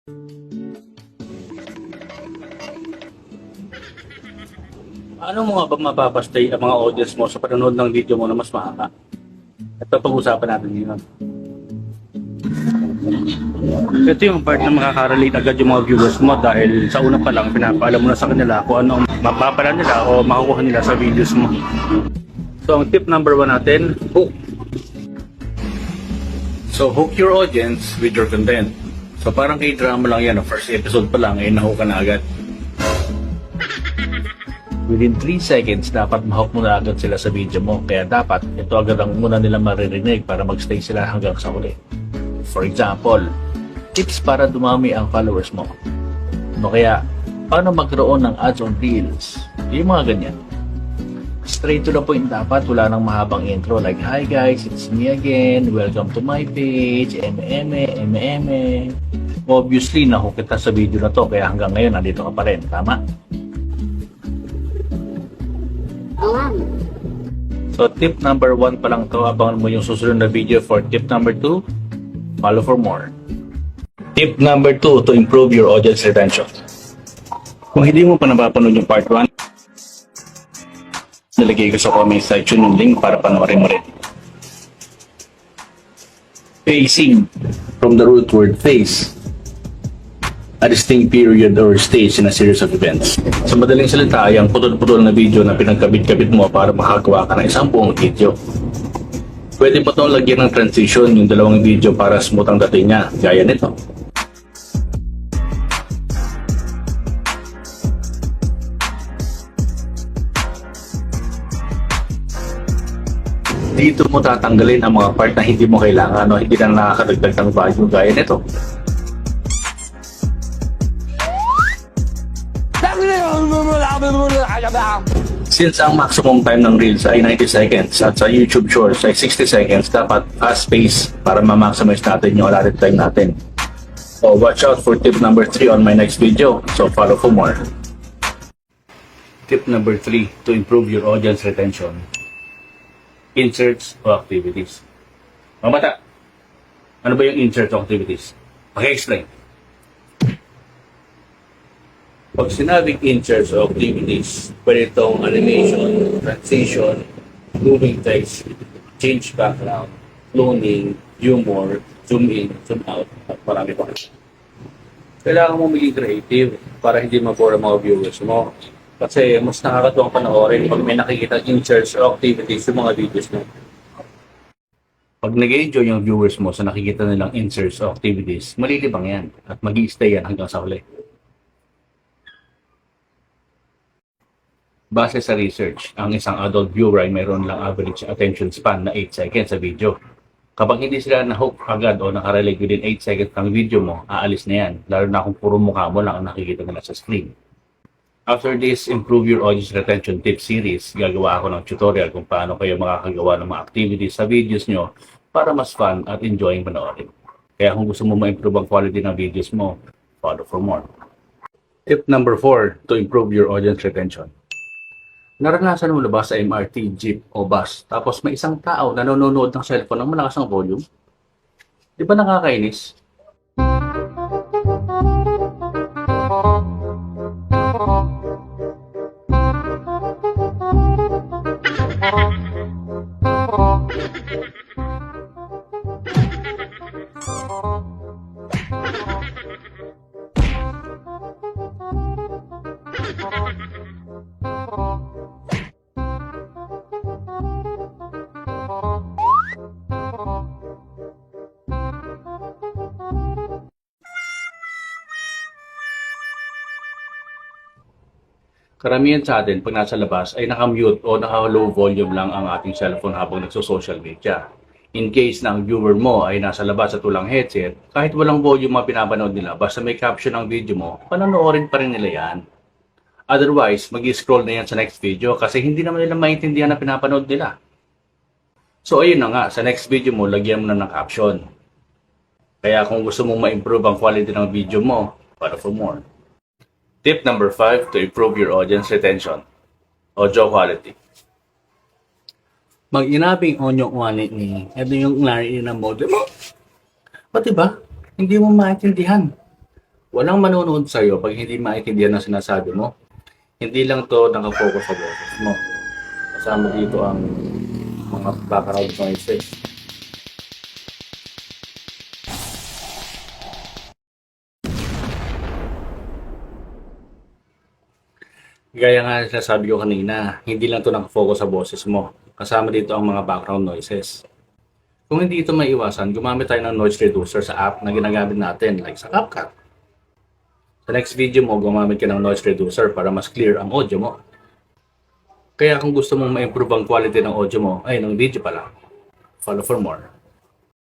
Ano mo nga ba mapapastay ang mga audience mo sa panonood ng video mo na mas mahaba? Ito pag-usapan natin ngayon. Ito yung part na makaka-relate agad yung mga viewers mo dahil sa una pa lang pinapaalam mo na sa kanila kung ano ang mapapala nila o makukuha nila sa videos mo. So ang tip number 1 natin, hook. So hook your audience with your content. So parang kay drama lang yan, first episode pa lang ay nahook ka na agad. Within 3 seconds, dapat ma-hook mo na agad sila sa video mo. Kaya dapat, ito agad ang muna nila maririnig para magstay sila hanggang sa uli. For example, tips para dumami ang followers mo. O kaya, paano magkaroon ng ads on Reels? Yung mga ganyan. Straight to the point dapat, wala nang mahabang intro like, "Hi guys, it's me again. Welcome to my page. eme. Obviously, nahook kita sa video na to, kaya hanggang ngayon, nandito ka pa rin. Tama? So tip number 1 pa lang to, abangan mo yung susunod na video for tip number 2, follow for more. Tip number 2 to improve your audience retention. Kung hindi mo pa napapanood yung part 1, nalagay ko sa comment section yung link para panoorin mo rin. Phasing, from the root word phase, a distinct period or stage in a series of events. Sa madaling salita, ay ang putol-putol na video na pinagkabit-kabit mo para makagawa ka ng isang buong video. Pwede pa itong lagyan ng transition yung dalawang video para smooth ang dating niya, gaya nito. Dito mo tatanggalin ang mga part na hindi mo kailangan o hindi na nakakadagdag ng value, gaya nito. Since ang maximum time ng Reels ay 90 seconds at sa YouTube Shorts ay 60 seconds, dapat fast pace para ma-maximize natin yung allotted time natin. So watch out for tip number 3 on my next video. So follow for more. Tip number 3 to improve your audience retention. Inserts o activities. Mga bata, ano ba yung inserts o activities? Paki-explain. Pag sinabing inserts o activities, pwede itong animation, transition, moving text, change background, cloning, humor, zoom in, zoom out, at marami pa. Kailangan mo maging creative para hindi mabore ang mga viewers mo. Kasi mas nakakatuwang panoorin pag may nakikita inserts o activities yung mga videos mo. Pag nag-enjoy yung viewers mo sa nakikita nilang inserts o activities, malilibang yan at mag-i-stay yan hanggang sa huli. Base sa research, ang isang adult viewer ay mayroon lang average attention span na 8 seconds sa video. Kapag hindi sila na-hook agad o nakarelate within 8 seconds ng video mo, aalis na yan, lalo na kung puro mukha mo lang ang nakikita nila sa screen. After this Improve Your Audience Retention Tip series, gagawa ako ng tutorial kung paano kayo makakagawa ng mga activities sa videos nyo para mas fun at enjoying panoorin. Kaya kung gusto mo ma-improve ang quality ng videos mo, follow for more. Tip number 4 to improve your audience retention. Naranasan mo na ba sa MRT, jeep o bus tapos may isang tao na nanonood ng cellphone ng malakas ang volume? Di ba nakakainis? Karamihan sa atin, pag nasa labas, ay naka-mute o naka-low volume lang ang ating cellphone habang nagso-social media. In case na ang viewer mo ay nasa labas at walang headset, kahit walang volume ang pinapanood nila, basta may caption ng video mo, panonoorin pa rin nila yan. Otherwise, mag-scroll na yan sa next video kasi hindi naman nila maintindihan na pinapanood nila. So ayun na nga, sa next video mo, lagyan mo na ng caption. Kaya kung gusto mong ma-improve ang quality ng video mo, follow for more. Tip number 5 to improve your audience retention. Audio quality. Mag-inabing onyo wani ni ito yung narinig ng modem mo. Pati ba? Hindi mo maintindihan. Walang manonood sa'yo pag hindi maintindihan ang sinasabi mo. Hindi lang to nakafocus sa boses mo. Kasama dito ang mga background noises. Gaya nga ng sinasabi ko kanina, hindi lang to nakafocus sa boses mo. Kasama dito ang mga background noises. Kung hindi ito maiwasan, gumamit tayo ng noise reducer sa app na ginagamit natin like sa CapCut. Sa next video mo, gumamit ka ng noise reducer para mas clear ang audio mo. Kaya kung gusto mong ma-improve ang quality ng audio mo, ay ng video pala. Follow for more.